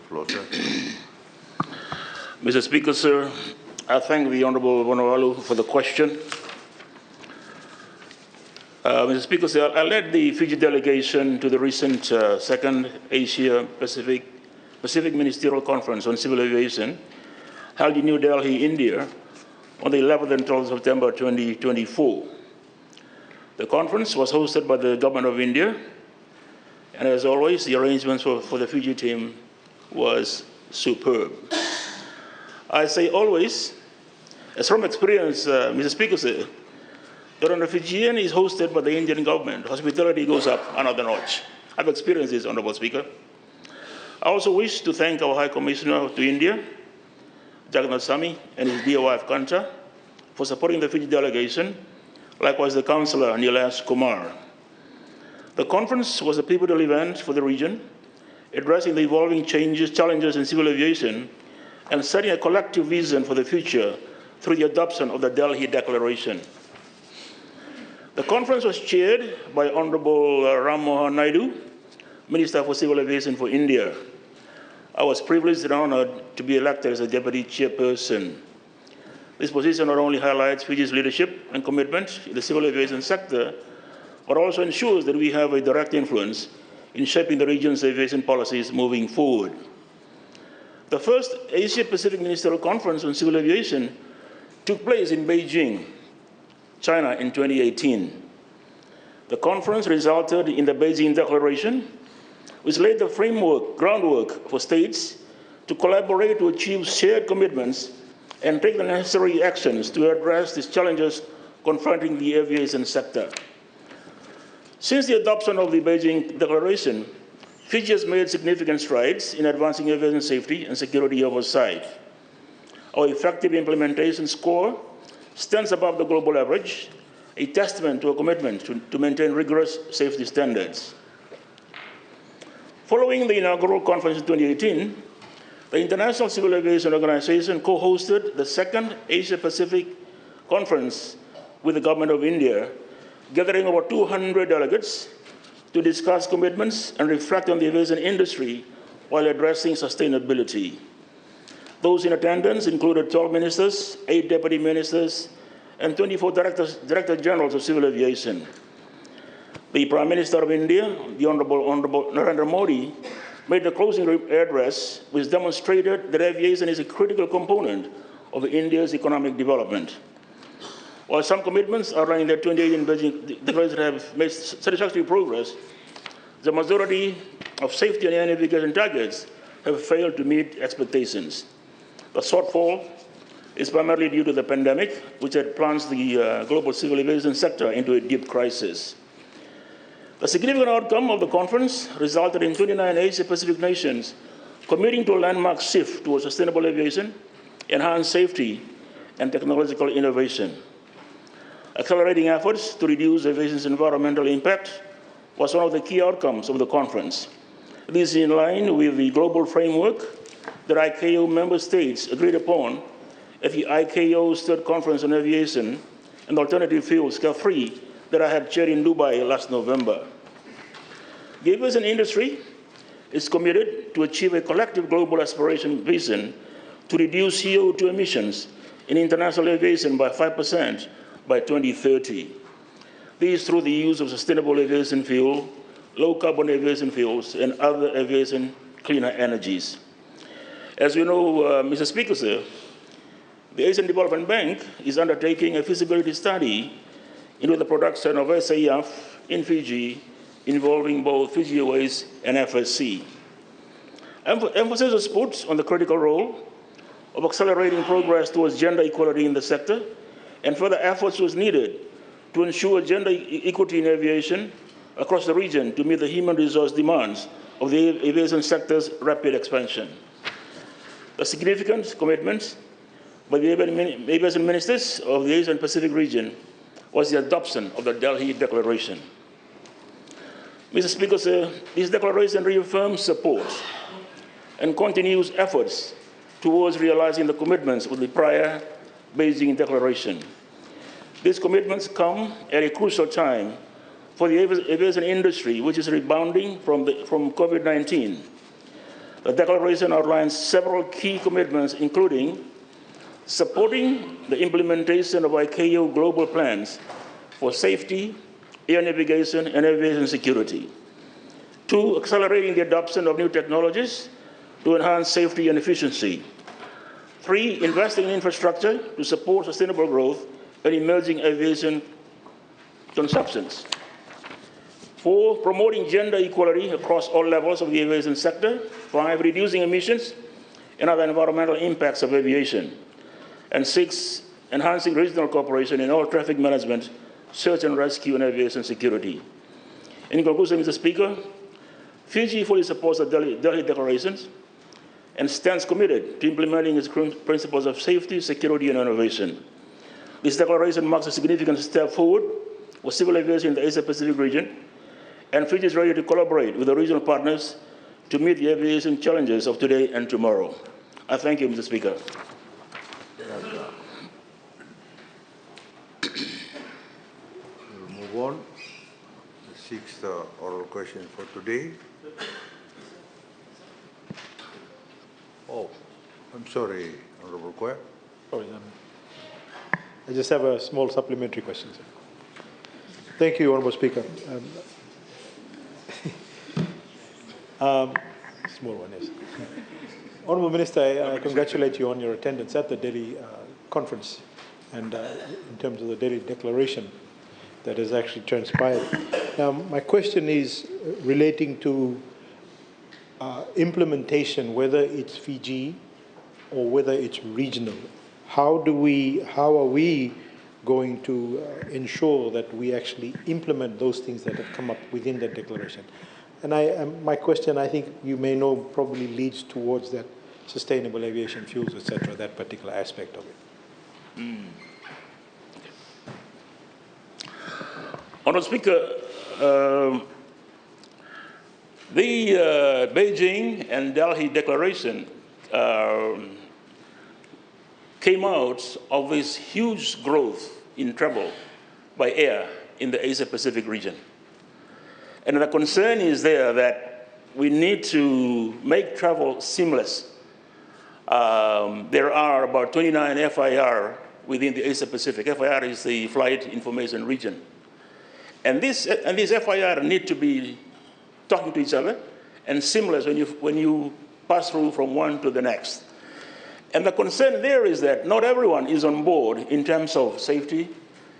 floor, sir. Mr. Speaker, sir, I thank the Honourable Wonowalu for the question. Mr. Speaker, sir, I led the Fiji delegation to the recent second Asia-Pacific Ministerial Conference on Civil Aviation held in New Delhi, India, on the 11th and 12th of September 2024. The conference was hosted by the Government of India, and as always, the arrangements for the Fiji team was superb. I say always, as from experience, Mr. Speaker, sir, that when a Fijian is hosted by the Indian government, hospitality goes up another notch. I've experienced this, Honourable Speaker. I also wish to thank our High Commissioner to India, Jagannath Sami, and his dear wife, Kanta, for supporting the Fiji delegation, likewise the Councillor, Nilesh Kumar. The conference was a pivotal event for the region, addressing the evolving challenges in civil aviation and setting a collective vision for the future through the adoption of the Delhi Declaration. The conference was chaired by Honourable Ram Mohan Naidu, Minister for Civil Aviation for India. I was privileged and honoured to be elected as a Deputy Chairperson. This position not only highlights Fiji's leadership and commitment in the civil aviation sector, but also ensures that we have a direct influence in shaping the region's aviation policies moving forward. The first Asia-Pacific Ministerial Conference on Civil Aviation took place in Beijing, China in 2018. The conference resulted in the Beijing Declaration, which laid the groundwork for states to collaborate to achieve shared commitments and take the necessary actions to address these challenges confronting the aviation sector. Since the adoption of the Beijing Declaration, Fiji has made significant strides in advancing aviation safety and security oversight. Our effective implementation score stands above the global average, a testament to a commitment to maintain rigorous safety standards. Following the inaugural conference in 2018, the International Civil Aviation Organization co-hosted the second Asia-Pacific Conference with the Government of India, gathering over 200 delegates to discuss commitments and reflect on the aviation industry while addressing sustainability. Those in attendance included 12 ministers, 8 deputy ministers, and 24 director generals of civil aviation. The Prime Minister of India, the Honourable Narendra Modi, made the closing address, which demonstrated that aviation is a critical component of India's economic development. While some commitments outlined in the 2018 Beijing Declaration have made satisfactory progress, the majority of safety and air navigation targets have failed to meet expectations. The shortfall is primarily due to the pandemic, which had plunged the global civil aviation sector into a deep crisis. The significant outcome of the conference resulted in 29 Asia-Pacific nations committing to a landmark shift towards sustainable aviation, enhanced safety, and technological innovation. Accelerating efforts to reduce aviation's environmental impact was one of the key outcomes of the conference. This is in line with the global framework that ICAO member states agreed upon at the ICAO's third conference on aviation and alternative fuels, CAF3, that I had chaired in Dubai last November. The aviation industry is committed to achieve a collective global aspiration vision to reduce CO2 emissions in international aviation by 5% by 2030. This through the use of sustainable aviation fuel, low-carbon aviation fuels, and other aviation cleaner energies. As you know, Mr. Speaker, sir, the Asian Development Bank is undertaking a feasibility study into the production of SAF in Fiji, involving both Fiji Airways and FSC. Emphasis was put on the critical role of accelerating progress towards gender equality in the sector, and further efforts was needed to ensure gender equity in aviation across the region to meet the human resource demands of the aviation sector's rapid expansion. A significant commitment by the aviation ministers of the Asian Pacific region was the adoption of the Delhi Declaration. Mr. Speaker, sir, this declaration reaffirms support and continues efforts towards realizing the commitments of the prior Beijing Declaration. These commitments come at a crucial time for the aviation industry, which is rebounding from COVID-19. The declaration outlines several key commitments, including supporting the implementation of ICAO global plans for safety, air navigation, and aviation security. 2, accelerating the adoption of new technologies to enhance safety and efficiency. 3, investing in infrastructure to support sustainable growth and emerging aviation conceptions. 4, promoting gender equality across all levels of the aviation sector. 5, reducing emissions and other environmental impacts of aviation. And 6, enhancing regional cooperation in all traffic management, search and rescue, and aviation security. In conclusion, Mr. Speaker, Fiji fully supports the Delhi declarations and stands committed to implementing its principles of safety, security, and innovation. This declaration marks a significant step forward for civil aviation in the Asia-Pacific region, and Fiji is ready to collaborate with the regional partners to meet the aviation challenges of today and tomorrow. I thank you, Mr. Speaker. We'll move on. The 6th oral question for today. Oh, I'm sorry, Honorable Quay. Sorry, I just have a small supplementary question, sir. Thank you, Honourable Speaker. Small one, yes. Honourable Minister, I congratulate you on your attendance at the Delhi conference and in terms of the Delhi declaration that has actually transpired. Now, my question is relating to implementation, whether it's Fiji or whether it's regional. How are we going to ensure that we actually implement those things that have come up within that declaration? And my question, I think you may know, probably leads towards that sustainable aviation fuels, etc., that particular aspect of it. Honourable Speaker, the Beijing and Delhi declaration came out of this huge growth in travel by air in the Asia-Pacific region. And the concern is there that we need to make travel seamless. There are about 29 FIR within the Asia-Pacific. FIR is the Flight Information Region. And these FIR need to be talking to each other and seamless when you pass through from one to the next. And the concern there is that not everyone is on board in terms of safety,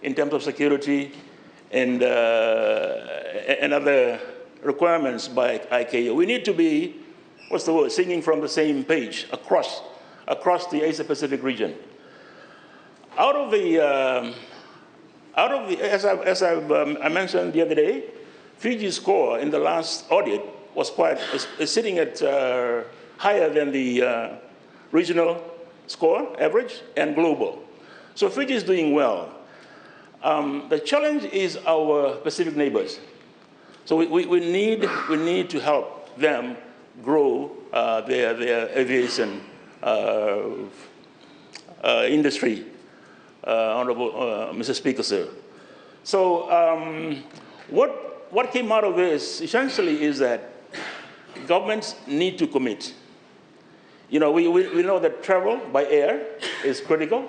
in terms of security, and other requirements by ICAO. We need to be, singing from the same page across the Asia-Pacific region. As I mentioned the other day, Fiji's score in the last audit is sitting at higher than the regional score, average, and global. So Fiji is doing well. The challenge is our Pacific neighbors. So we need to help them grow their aviation industry, Honourable Mr. Speaker, sir. So what came out of this essentially is that governments need to commit. You know, we know that travel by air is critical,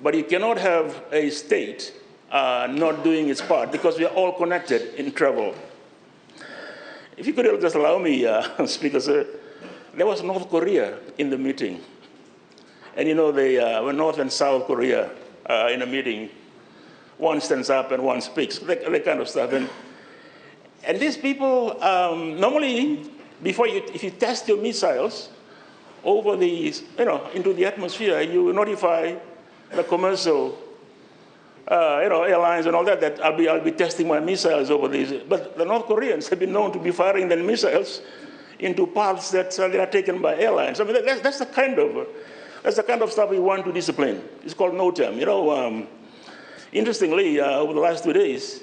but you cannot have a state not doing its part because we are all connected in travel. If you could just allow me, Speaker, sir, there was North Korea in the meeting. And you know, they were North and South Korea in a meeting. One stands up and one speaks, that kind of stuff. And these people, normally, if you test your missiles over into the atmosphere, you notify the commercial, airlines and all that I'll be testing my missiles over these. But the North Koreans have been known to be firing their missiles into paths that are taken by airlines. I mean, that's the kind of stuff we want to discipline. It's called NOTAM. Interestingly, over the last 2 days,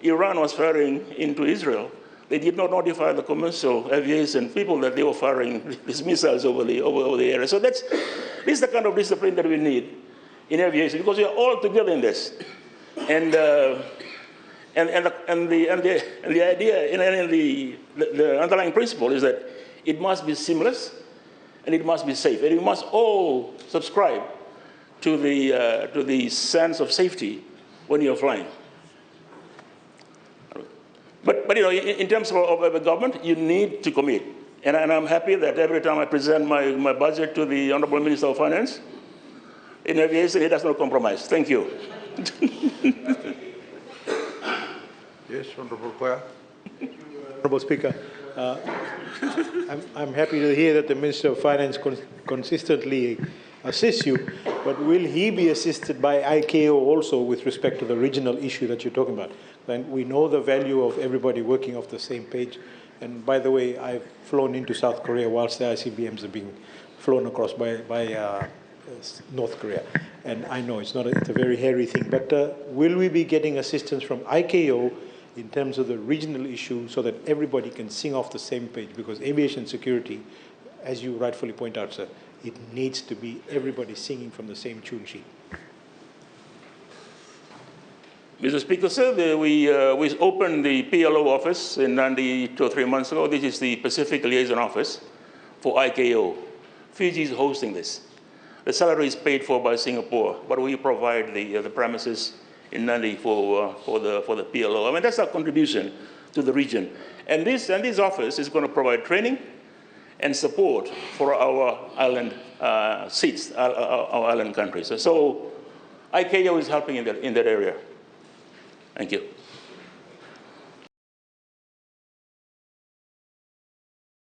Iran was firing into Israel. They did not notify the commercial aviation people that they were firing these missiles over the area. So this is the kind of discipline that we need in aviation, because we are all together in this. And the idea and the underlying principle is that It must be seamless, and it must be safe. And we must all subscribe to the sense of safety when you're flying. But you know, in terms of a government, you need to commit. And I'm happy that every time I present my budget to the Honorable Minister of Finance, in aviation, he does not compromise. Thank you. Yes, Honorable Koya. Honourable Speaker, I'm happy to hear that the Minister of Finance consistently assists you, but will he be assisted by ICAO also with respect to the regional issue that you're talking about? And we know the value of everybody working off the same page. And by the way, I've flown into South Korea whilst the ICBMs are being flown across by North Korea. And I know it's a very hairy thing, but will we be getting assistance from ICAO in terms of the regional issue so that everybody can sing off the same page? Because aviation security, as you rightfully point out, sir, it needs to be everybody singing from the same tune sheet. Mr. Speaker, sir, we opened the PLO office in Nandi 2 or 3 months ago. This is the Pacific Liaison Office for ICAO. Fiji is hosting this. The salary is paid for by Singapore, but we provide the premises in Nandi for the PLO. I mean, that's our contribution to the region. And this office is going to provide training and support for our island seats, our island countries. So ICAO is helping in that area. Thank you.